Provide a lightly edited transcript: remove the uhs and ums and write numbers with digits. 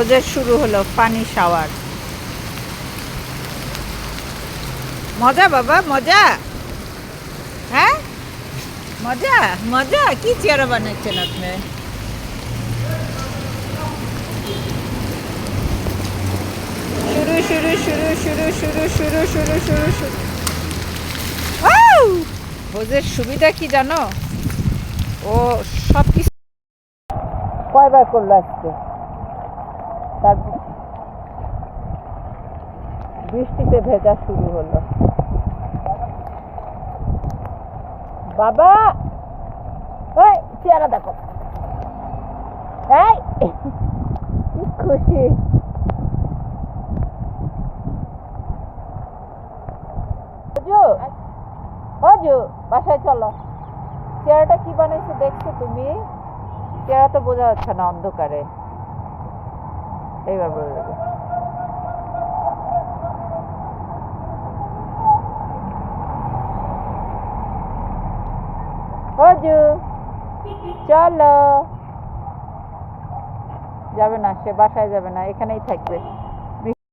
ওদের শুরু হলো পানি শাওয়ার। মজা বাবা, মজা। হ্যাঁ, মজা মজা। কি চেয়ারা বানাচ্ছেন আপনি? শুরু শুরু শুরু শুরু শুরু শুরু শুরু শুরু শুরু। ভোজের সুবিধা কি জানো? ও সব কিছু কয়বার করলো আজকে। তার বৃষ্টিতে ভেজা শুরু হলো। বাবা, ওই চেহারা দেখো। এই কি খুশি। অজু, অজু, বাসায় চলো। চেহারাটা কি বানাইছে দেখছো তুমি? চেহারা তো বোঝা যাচ্ছে না অন্ধকারে। এইবার বোঝা যাবে। অজু, চলো। যাবে না, সে বাসায় যাবে না, এখানেই থাকবে।